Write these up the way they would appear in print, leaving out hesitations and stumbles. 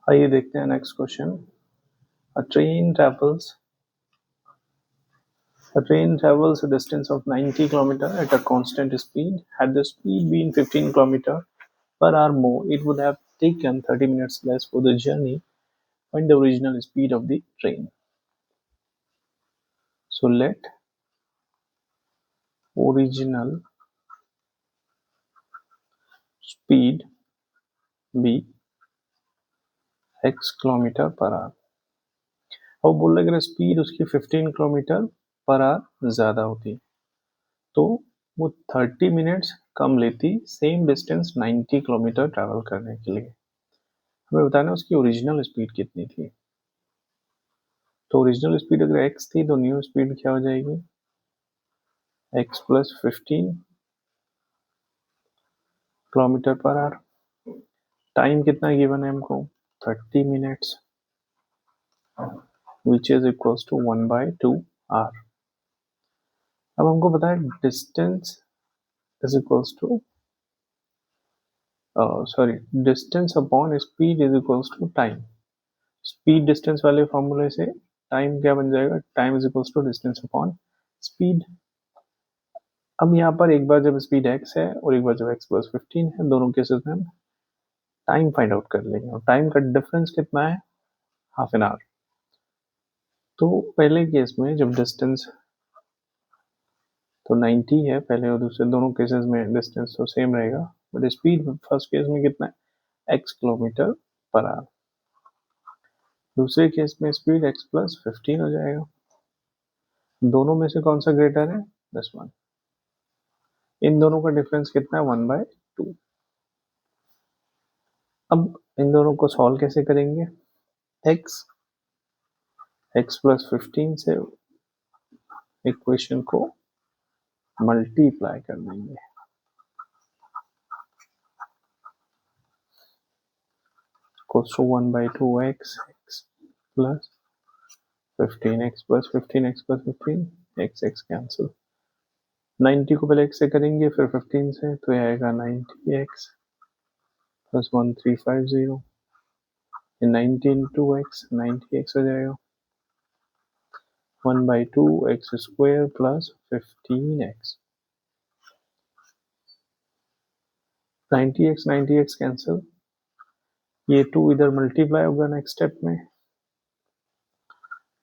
आइए देखते हैं next question. A train travels a distance of 90 km at a constant speed. Had the speed been 15 km per hour more, it would have taken 30 minutes less for the journey. Find the original speed of the train. So let original speed be x kilometre per our. अब बोल रहे अगर speed उसकी 15 kilometre per our ज़्यादा होती तो वो 30 minutes come लेती सेम डिस्टेंस 90 किलोमीटर ट्रैवल करने के लिए। हमें बताना उसकी ओरिजिनल स्पीड कितनी थी। तो ओरिजिनल स्पीड अगर x थी तो न्यू स्पीड क्या हो जाएगी, x plus 15 kilometre per hour. Time कितना गिवन है हमको, 30 minutes, which is equals to 1/2 hour. अब हमको पता है distance is equals to distance upon speed is equals to time. Speed distance वाले फॉर्मूले से टाइम क्या बन जाएगा, time is equals to distance upon speed. अब यहाँ पर एक बार जब स्पीड x है और एक बार जब x प्लस 15 है, दोनों केसेस में हम टाइम फाइंड आउट कर लेंगे और टाइम का डिफरेंस कितना है, हाफ एन आवर। तो पहले केस में जब डिस्टेंस तो 90 है पहले और दूसरे दोनों केसेस में डिस्टेंस तो सेम रहेगा, बट स्पीड फर्स्ट केस में कितना है, x किलोमीटर पर आवर। दूसरे केस में स्पीड x प्लस 15 हो जाएगा। दोनों में से कौन सा ग्रेटर है, दिस वन। इन दोनों का डिफरेंस कितना है, 1/2। अब इन दोनों को सॉल्व कैसे करेंगे, x प्लस 15 से इक्वेशन को मल्टीप्लाई कर देंगे। Equals to 1/2 x plus 15 x plus 15 x plus 15 x cancel. 90 को पहले x से करेंगे फिर 15 से, तो यह आएगा 90x plus 1350। 90 into x 90x हो जाएगा, 1/2 x square plus 15x। 90x cancel, ये 2 इधर मल्टीप्लाई होगा नेक्स्ट स्टेप में,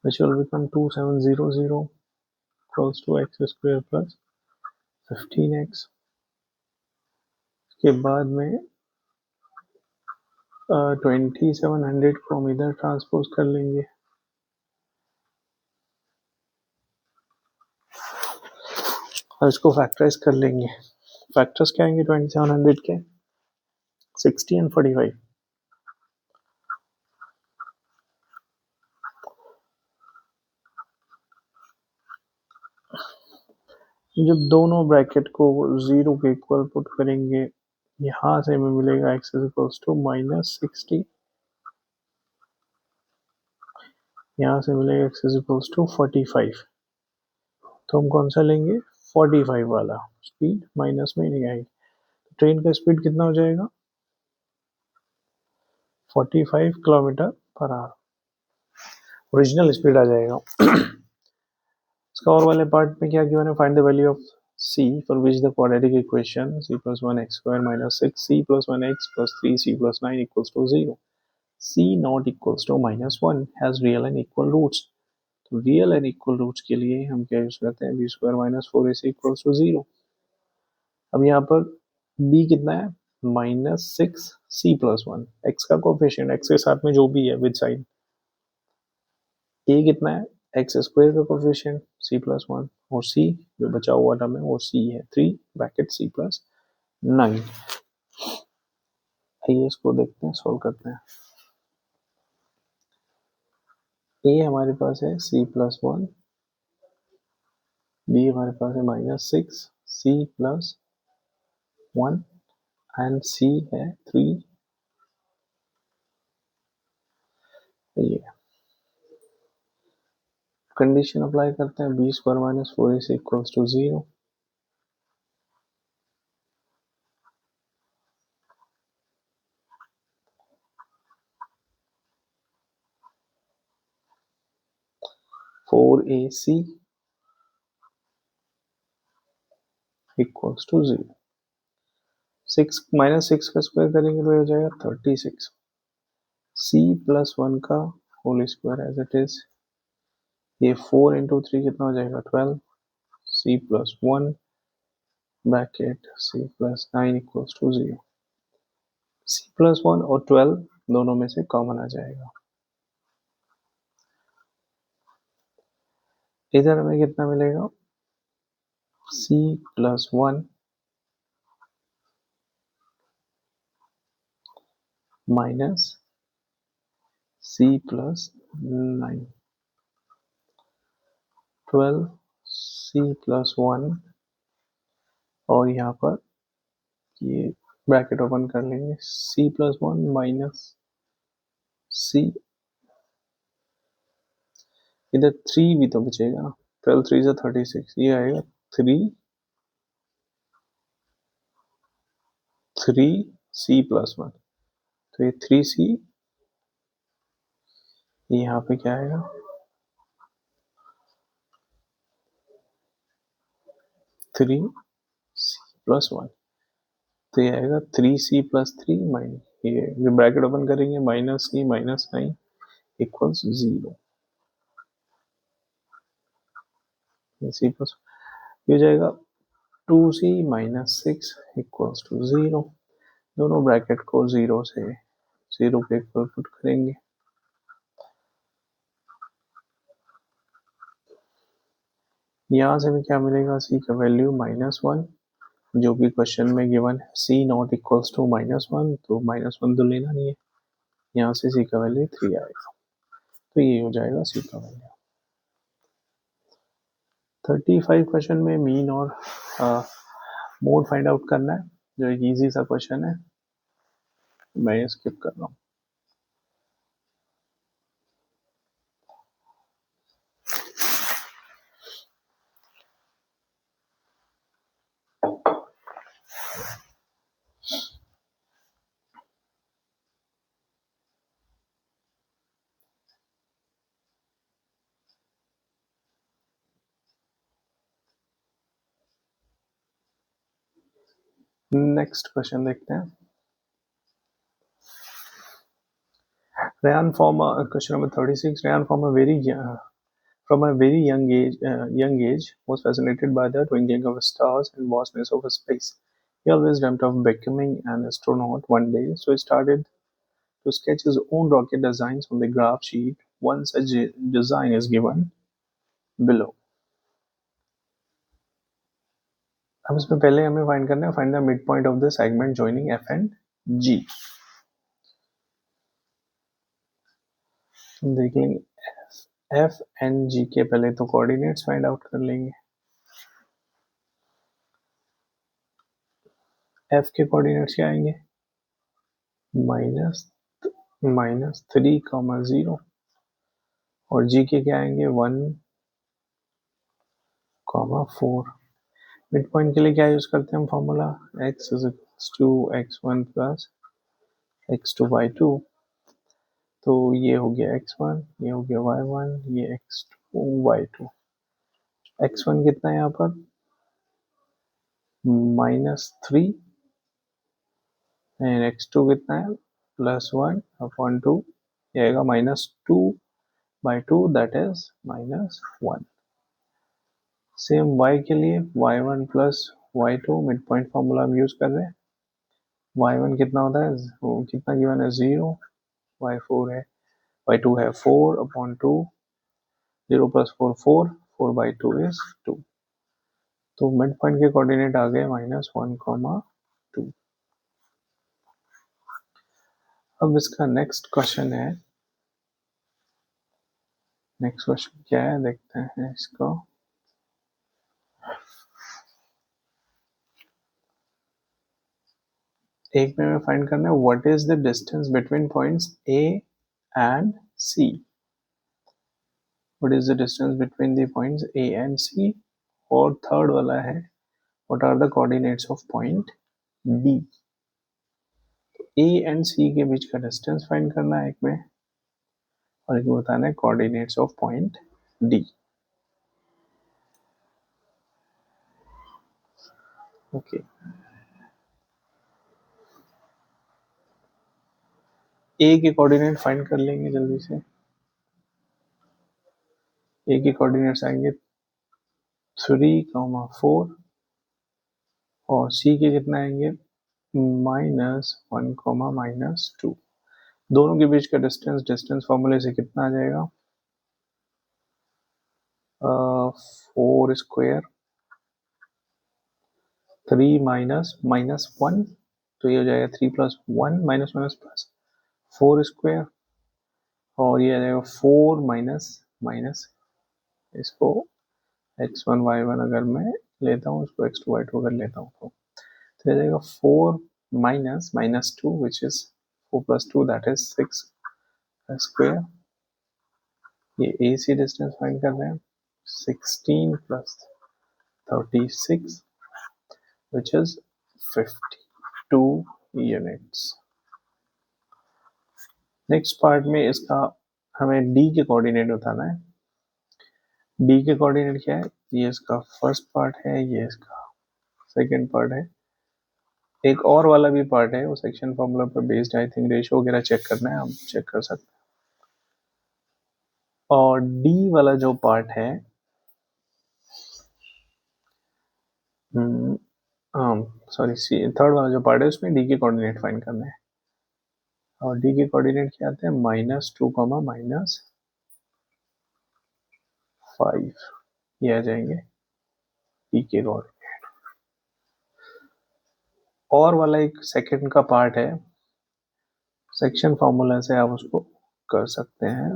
which will become 2700 equals to x square plus 15x। इसके बाद में 2700 को हम इधर ट्रांसपोज कर लेंगे, और इसको फैक्टराइज कर लेंगे। फैक्टर्स क्या आएंगे 2700 के, 60 एंड 45। जब दोनों ब्रैकेट को 0 के इक्वल पुट करेंगे, यहाँ से हमें मिलेगा x इज इक्वल्स टू -60, यहाँ से मिलेगा x इज इक्वल्स टू 45। तो हम कौन सा लेंगे, 45 वाला। स्पीड माइनस में नहीं आएगी, ट्रेन का स्पीड कितना हो जाएगा, 45 kilometre per our original speed आ जाएगा। इसका और वाले पार्ट में क्या गिवन है, find the value of c for which the quadratic equation c plus 1x square minus 6c plus 1x plus 3c plus 9 equals to 0। c not equals to -1 has real and equal roots। तो real and equal roots के लिए हम क्या use करते हैं, B square minus 4ac equals to 0। अब यहाँ पर b कितना है, -6c प्लस 1, x का कोफिशिएंट x के साथ में जो भी है विद साइन। a कितना है, एक्स स्क्वायर का कोफिशिएंट c प्लस 1, और c जो बचा हुआ टर्म है वो c है 3 ब्रैकेट c प्लस 9। आइए इसको देखते हैं, सॉल्व करते हैं। a हमारे पास है c प्लस 1, b हमारे पास है -6 c प्लस 1 एंड c है 3। ये कंडीशन अप्लाई करते हैं, B square minus 4ac equals to 0। 4AC equals to 0। 6 -6 का स्क्वायर करेंगे तो हो जाएगा 36। C प्लस 1 का whole square as it is, ये 4 इंटू 3 कितना हो जाएगा 12। C plus 1 bracket C plus 9 equals to 0। C plus 1 और 12 दोनों में से कॉमन आ जाएगा। इधर हमें कितना मिलेगा, C plus 1 minus C plus 9, 12 C plus 1 और यहाँ पर ये ब्रैकेट ओपन कर लेंगे, C प्लस 1 माइनस C, इधर 3 भी तो बचेगा ना, 12 3 से 36, ये आएगा 3C प्लस 1, तो ये 3C, यहाँ पे क्या आएगा 3C प्लस 1, तो ये आएगा 3C प्लस 3 माइनस, ये जो ब्रैकेट ओपन करेंगे minus C minus 9 equals 0। C plus ये हो जाएगा 2C माइनस 6 इक्वल्स टू 0। दोनों ब्रैकेट को 0 से 0 के इक्वल पुट करेंगे। यहाँ से भी क्या मिलेगा, C का वैल्यू -1, जो कि क्वेश्चन में गिवन है, C नॉट इक्वल्स टू -1, तो -1 तो लेना नहीं है, यहाँ से C का वैल्यू 3 आएगा, तो ये हो जाएगा C का वैल्यू। 35 क्वेश्चन में मीन और मोड फाइंड आउट करना है, जो एक इजी सा क्वेश्चन है, मैं ये स्किप कर रहा हूँ। नेक्स्ट क्वेश्चन देखते हैं। Rayan question number 36. Rayan from a very young age was fascinated by the twinkling of stars and vastness of space. He always dreamt of becoming an astronaut one day, so he started to sketch his own rocket designs on the graph sheet. One such design is given below. अब इसमें पहले हमें find करना है, find the mid point of the segment joining F and G। देख लेंगे F and G के पहले तो कोऑर्डिनेट्स फाइंड आउट कर लेंगे। F के कोऑर्डिनेट्स क्या आएंगे, -3, 0 और G के क्या आएंगे 1, 4। मिड पॉइंट के लिए क्या यूज करते हैं हम formula, x = x1 plus x2/2, तो ये हो गया x1, ये हो गया y1, ये x2/2। x1 कितना है यहाँ पर -3 एंड x2 कितना है +1/2, ये आएगा -2/2, दैट इज -1। सेम y के लिए y1 plus y2, mid point formula हम यूज कर रहे हैं। y1 कितना होता है, कितना गिवन है 0, y4 है, y2 है 4/2, 0 + 4 4, 4/2 is 2, तो मिड पॉइंट के कोऑर्डिनेट आ गए -1, 2। अब इसका नेक्स्ट क्वेश्चन है, नेक्स्ट क्वेश्चन क्या है देखते हैं इसको। एक में हमें फाइंड करना है what is the distance between points A and C। What is the distance between the points A and C, और थर्ड वाला है what are the coordinates of point D। A and C के बीच का distance find करना है एक में, और एक में बताना है coordinates of point D। Okay, A के कोऑर्डिनेट फाइंड कर लेंगे जल्दी से। ए के कोऑर्डिनेट्स आएंगे 3,4 और सी के कितना आएंगे -1, -2। दोनों के बीच का डिस्टेंस फॉर्मूले से कितना आ जाएगा 4 स्क्वायर 3 - -1, तो ये हो जाएगा 3+1 -+4 स्क्वायर और ये आ जाएगा 4 माइनस इसको x1 y1 अगर मैं लेता हूँ इसको x2 y2 अगर लेता हूँ तो ये जाएगा 4 -2 which is 4+2 that is 6 square. ये ए सी डिस्टेंस फाइंड कर रहे हैं 16 + 36 which is 52 units. Next part में इसका हमें डी के कोऑर्डिनेट बताना है। डी के कोऑर्डिनेट क्या है, ये इसका फर्स्ट पार्ट है, ये इसका सेकंड पार्ट है, एक और वाला भी पार्ट है वो सेक्शन फॉर्मूला पर बेस्ड आई थिंक रेशियो वगैरह चेक करना है, हम चेक कर सकते हैं। और डी वाला जो पार्ट है सॉरी थर्ड वाला जो पार्ट है उसमें डी के कोऑर्डिनेट फाइंड करना है और डी के कोऑर्डिनेट क्या आते हैं -2, -5 ये आ जाएंगे डी के कोऑर्डिनेट। और वाला एक सेकंड का पार्ट है, सेक्शन फॉर्मूला से आप उसको कर सकते हैं।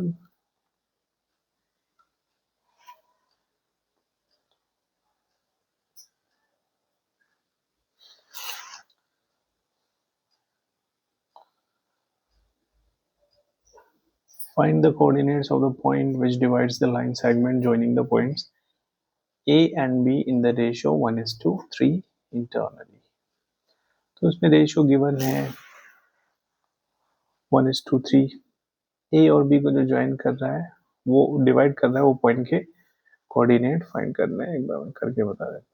Find the coordinates of the point which divides the line segment joining the points A and B in the ratio 1:3 internally। तो उसमें रेशियो गिवन है 1:3। ए और बी को जो ज्वाइन कर रहा है वो डिवाइड कर रहा है वो पॉइंट के कोऑर्डिनेट फाइंड करना है। एक बार मैं करके बता देता हूँ।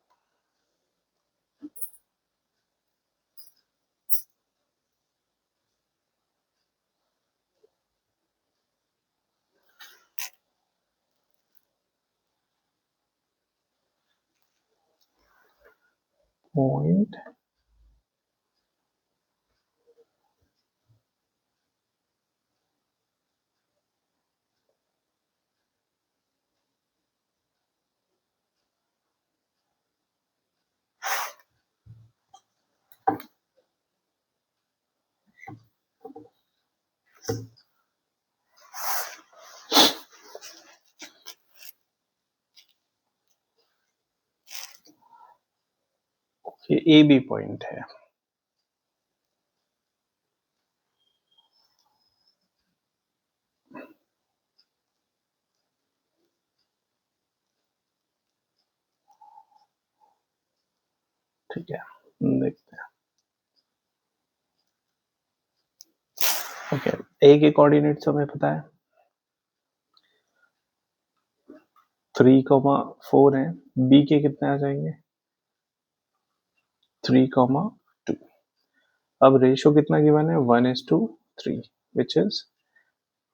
पॉइंट ए बी पॉइंट है। ठीक है, देखते हैं। ओके, ए के कोऑर्डिनेट्स हमें पता है 3,4 है, बी के कितने आ जाएंगे 3,2। अब रेशियो कितना गिवन है 1:3 विच इज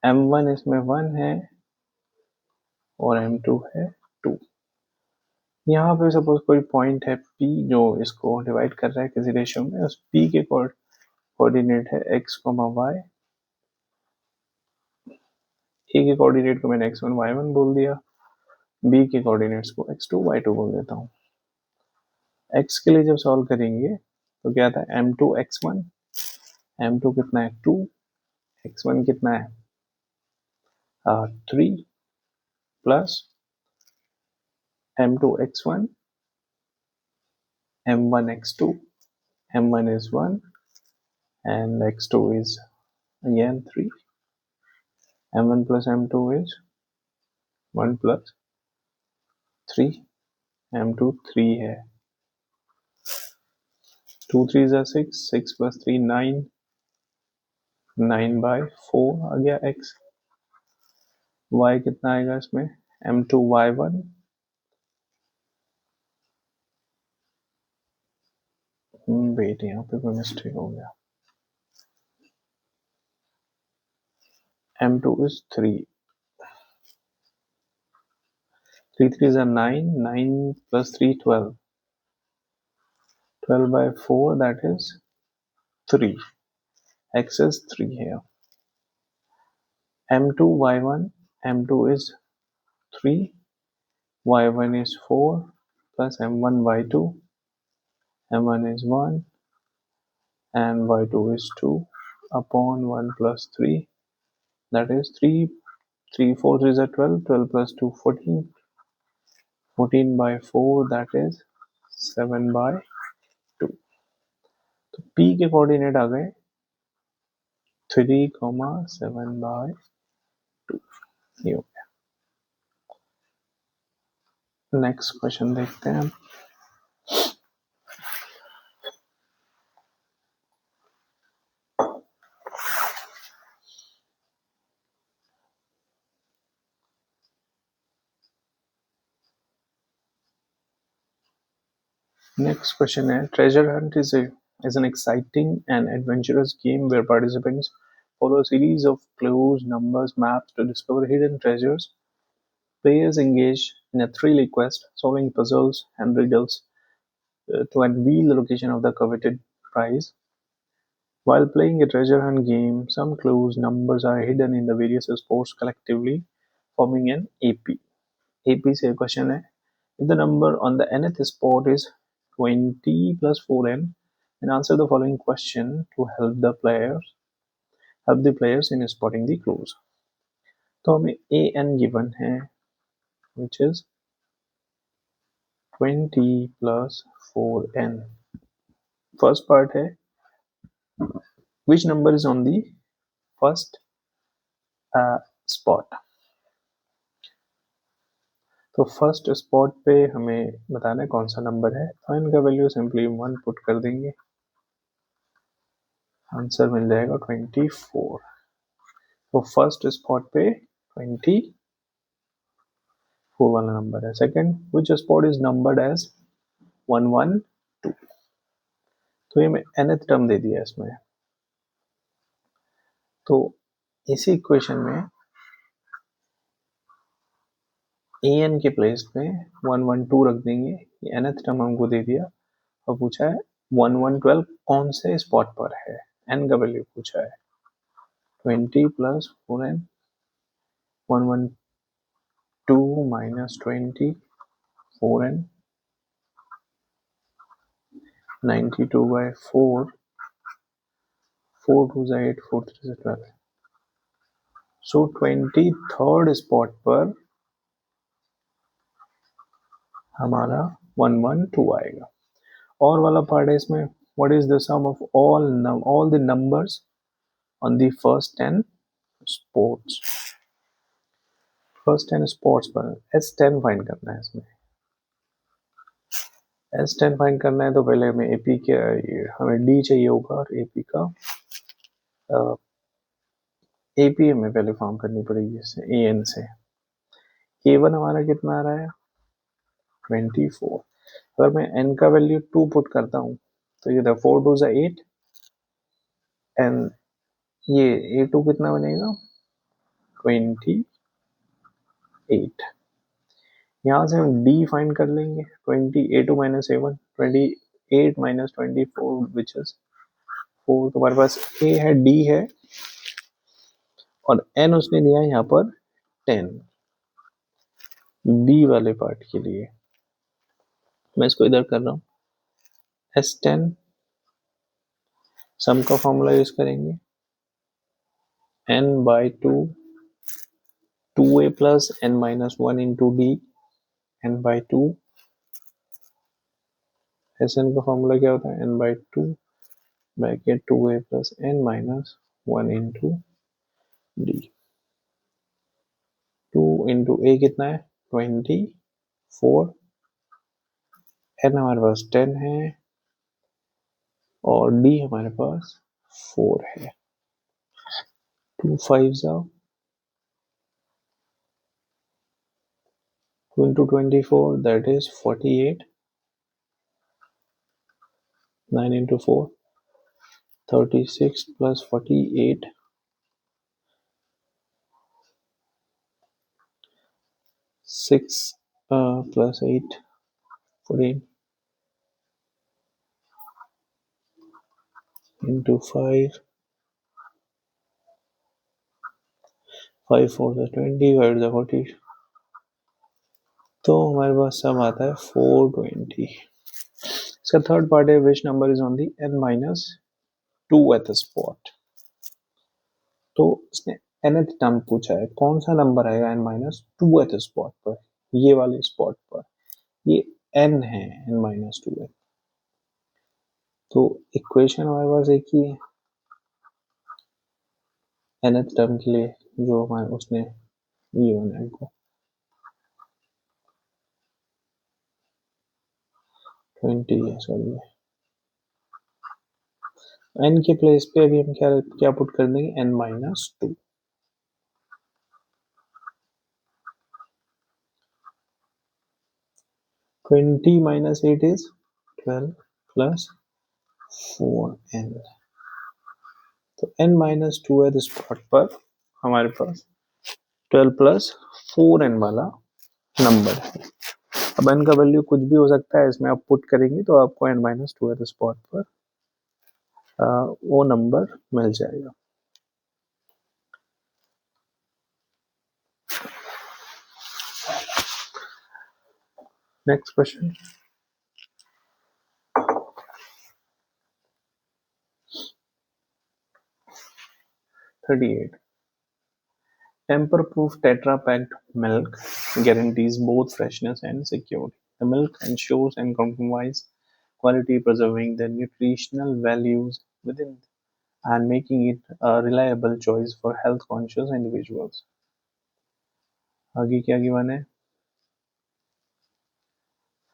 m1 इसमें 1 है और m2 है 2। यहाँ पे सपोज कोई पॉइंट है P जो इसको डिवाइड कर रहा है किसी रेशियो में, उस P के कोऑर्डिनेट है x, y। A के कोऑर्डिनेट को मैंने x1 y1 बोल दिया, B के कोऑर्डिनेट्स को x2 y2 बोल देता हूँ। x के लिए जब सॉल्व करेंगे तो क्या था m2 x1, m2 कितना है 2, x1 कितना है 3 plus m2 x1 m1 x2, m1 is 1 and x2 is again 3, m1 plus m2 is 1 plus 3, m2 3 है, 2 3 is 6, 6 plus 3 9, 9/4 आ गया x। y कितना आएगा इसमें m2 y1 वेट, यहाँ पे कोई मिस्टेक हो गया। M2 is 3. 3 3s are 9. 9 plus 3, 12. 12 by 4, that is 3. X is 3 here. M2 Y1. M2 is 3. Y1 is 4 plus M1 Y2. M1 is 1 and Y2 is 2 upon 1 plus 3, that is 3. 3 4 is 12. 12 plus 2, 14. 14 by 4, that is 7 by 2. तो P के coordinate आ गए 3, 7 by 2. ये हो गया। Next question देखते हैं। Next question है, treasure Hunt is an exciting and adventurous game where participants follow a series of clues, numbers, maps to discover hidden treasures. Players engage in a thrilling quest, solving puzzles and riddles to unveil the location of the coveted prize. While playing a treasure hunt game, some clues, numbers are hidden in the various spots collectively, forming an AP. AP से question है, if the number on the nth spot is 20 plus 4n, then answer the following question to help the players in spotting the clues. तो हमें an given है, which is 20 plus 4n. First part है, which number is on the first spot. तो first spot पे हमें बताना है कौन सा नंबर है, तो इनका वैल्यू सिंपली 1 पुट कर देंगे, आंसर मिल जाएगा 24. तो फर्स्ट स्पॉट पे 24 वाला नंबर है. Second, which spot is numbered as 112. तो ये मैं nth टर्म दे दिया इसमें, तो इसी इक्वेशन में an के प्लेस पे 112 रख देंगे. ये nth टर्म हमको दे दिया और पूछा है 112 कौन से स्पॉट पर है, n का वैल्यू पूछा है. 20 plus 4n, 112 minus 20, 4n, 92 by 4, 4 2 is 8, 4 3 is 12. So 23rd spot पर हमारा 112 आएगा. और वाला पार्ट है इसमें, what is the sum of all the numbers on the first 10 spots. First 10 spots पर S10 फाइंड करना है. इसमें S10 फाइंड करना है तो पहले हमें AP के हमें D चाहिए होगा और AP का AP हमें पहले फॉर्म करनी पड़ेगी इससे AN से. A1 हमारा कितना आ रहा है 24. अगर मैं N का वैल्यू 2 पुट करता हूँ तो ये 4 2 is 8 एंड ये A2 कितना बनेगा 28. यहाँ से हम D फाइंड कर लेंगे. 20 A2 minus A1, 28 minus 24 which is 4. तो हमारे पास A है, D है और N उसने दिया है यहाँ पर 10. B वाले पार्ट के लिए मैं इसको इधर कर रहा हूँ. S10 सम का फॉर्मूला यूज करेंगे, N by 2, 2A plus N minus 1 into D, N by 2. Sn का फॉर्मूला क्या होता है, N by 2 bracket 2A plus N minus 1 into D. 2 into A कितना है 24, N हमारे पास 10 है और D हमारे पास 4 है. 2 5s are 2 into 24, that is 48. 9 into 4, 36 plus 48, 6 plus 8, 14 into 5, 5 4 से 20, 5 से 40, तो हमारे पास सम आता है 420। इसका थर्ड पार्ट है which number is on the n minus 2 at the spot. तो इसने nth टर्म पूछा है, कौन सा नंबर आएगा n minus 2 at the spot पर, ये वाले स्पॉट पर। ये n है, n माइनस 2 है। तो इक्वेशन हमारे पास एक ही है nth टर्म के लिए, जो हमारे उसने ये होना है को 20 है, सॉरी n के प्लेस पे अभी हम क्या क्या पुट कर देंगे, n minus 2। 20 minus 8 is 12 plus 4n। तो n माइनस 2 है, तो स्पॉट पर हमारे पास 12 प्लस 4n वाला नंबर है। अब n का वैल्यू कुछ भी हो सकता है, इसमें आप पुट करेंगे तो आपको n माइनस 2 है, तो स्पॉट पर वो नंबर मिल जाएगा। Next question, 38। Tamper-proof Tetra-packed milk guarantees both freshness and security. The milk ensures and compromise quality, preserving the nutritional values within and making it a reliable choice for health-conscious individuals. आगे क्या given है?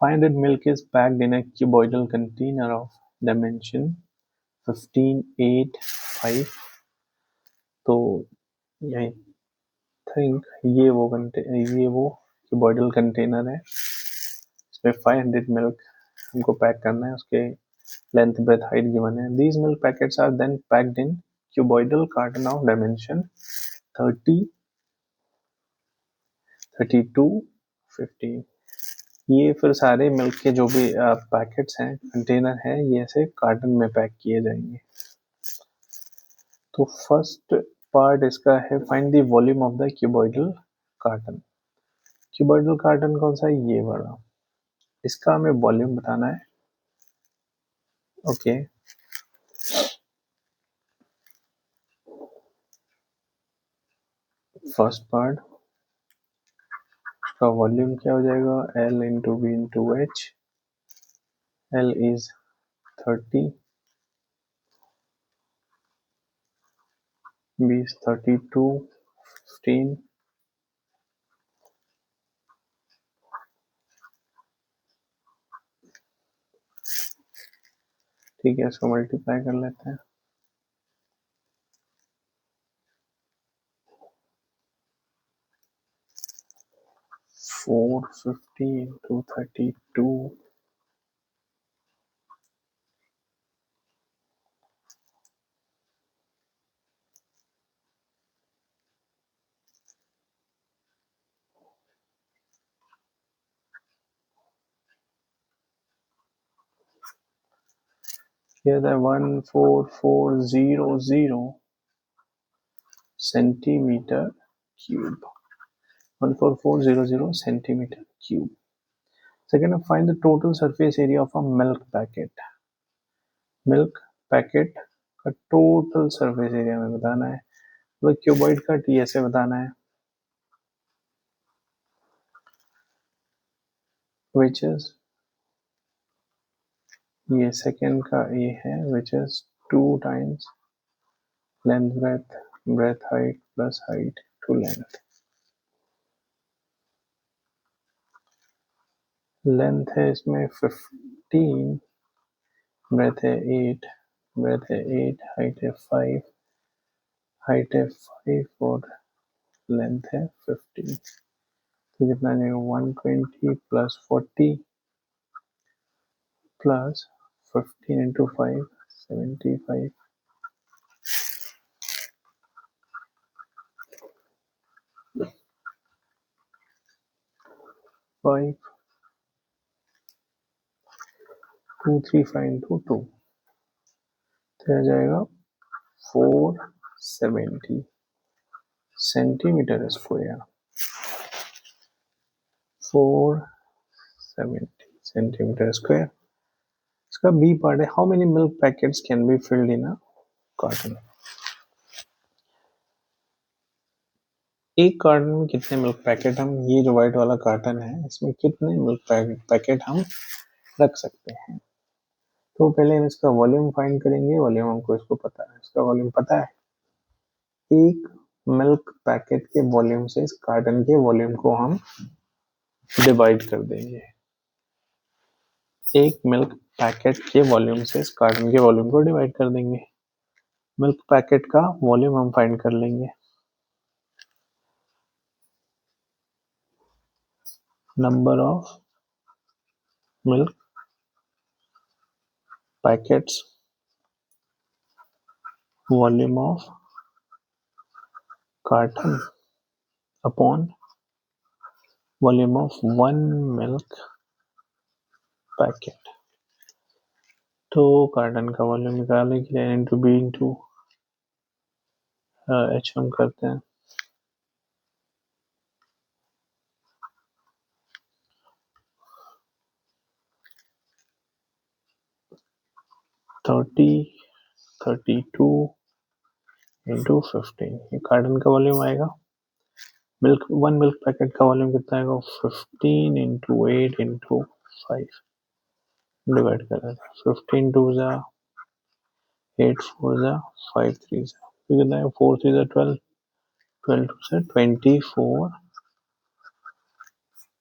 Find that milk is packed in a cuboidal container of dimension 15, 8, 5. तो यही think ये वो cuboidal container है, इसमें 500 milk हमको पैक करना है, उसके लेंथ ब्रेथ हाइट गिवन है। These milk packets are then packed in cuboidal carton of dimension 30, 32, 15। ये फिर सारे मिल्क के जो भी पैकेट्स हैं, कंटेनर हैं, ये ऐसे कार्टन में पैक किए जाएंगे। तो फर्स्ट पार्ट इसका है find the volume of the cuboidal carton. Cuboidal carton कौन सा है, ये वाला, इसका हमें वॉल्यूम बताना है। ओके, फर्स्ट पार्ट का वॉल्यूम क्या हो जाएगा, L into B into H. L is 30, B is 32, 15, ठीक है, इसको मल्टीप्लाई कर लेते हैं। 450 into 32, here the 14400 centimeter cube, 14400 centimeter cube। Second, find the total surface area of a milk packet। Milk packet का टोटल सरफेस एरिया में बताना है, मतलब क्यूबॉइड का टी ऐसे बताना है, विच इज, ये सेकेंड का ए है, which is 2 times length breadth, breadth height plus height to length. Length है इसमें 15, ब्रेथ है 8, ब्रेथ है 8, हाइट है 5, हाइट है 5 और लेंथ है 15। तो कितना जाएगा, 120 प्लस 40 प्लस 15 into 5, 75. 5, 2, 3, 5 into 2, तो आ जाएगा 470 सेंटीमीटर स्क्वायर। 470 centimetre square. इसका बी पार्ट है, how many milk packets can be filled in a carton. एक कार्टन में कितने मिल्क पैकेट हम, ये जो व्हाइट वाला कार्टन है इसमें कितने मिल्क पैकेट हम रख सकते हैं। तो पहले हम इसका वॉल्यूम फाइंड करेंगे। वॉल्यूम हमको इसको पता है, इसका वॉल्यूम पता है। एक मिल्क पैकेट के वॉल्यूम से इस कार्टन के वॉल्यूम को हम डिवाइड कर देंगे। एक मिल्क पैकेट के वॉल्यूम से इस कार्टन के वॉल्यूम को डिवाइड कर देंगे। मिल्क पैकेट का वॉल्यूम हम फाइंड कर लेंगे। Number of milk packets volume of carton upon volume of one milk packet. तो कार्टन का वॉल्यूम निकालने के लिए इंटू बी इंटू एच हम करते हैं। 32 इंटू 15, ये कार्टन का वॉल्यूम आएगा। वन मिल्क पैकेट का वॉल्यूम कितना आएगा, 15 इंटू 8 इंटू 5 डिवाइड कर रहे हैं। 15 टू जा 8 4 जा 5 3 जा, तो कितना है 4 3 जा 12, 12 टू से 24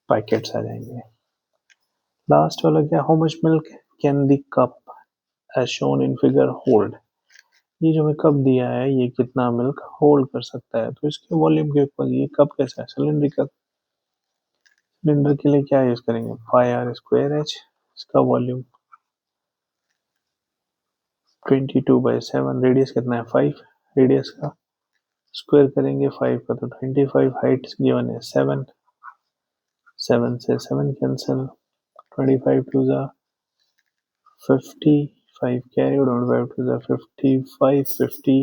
पैकेट्स आ जाएंगे। लास्ट वाला क्या, how much milk can the cup as shown in figure hold. ये जो हमें कप दिया है ये कितना मिल्क होल्ड कर सकता है। तो इसके वॉल्यूम के ऊपर, ये कप कैसा है, सिलिंड्रिकल। सिलेंडर के लिए क्या यूज करेंगे, 5r²h। इसका वॉल्यूम 22/7, रेडियस कितना है 5, रेडियस का स्क्वायर करेंगे 5 का तो 25, हाइट गिवन है 7, 7 से 7 कैंसिल, 25 टू जा 50, 5 कैरी, 25 टू जा 55, 50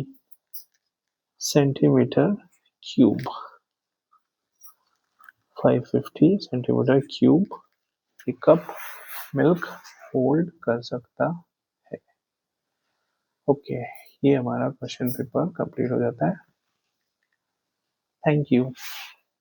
सेंटीमीटर क्यूब, 550 सेंटीमीटर क्यूब एक कप मिल्क होल्ड कर सकता है। ओके, ये हमारा क्वेश्चन पेपर कंप्लीट हो जाता है। Thank you.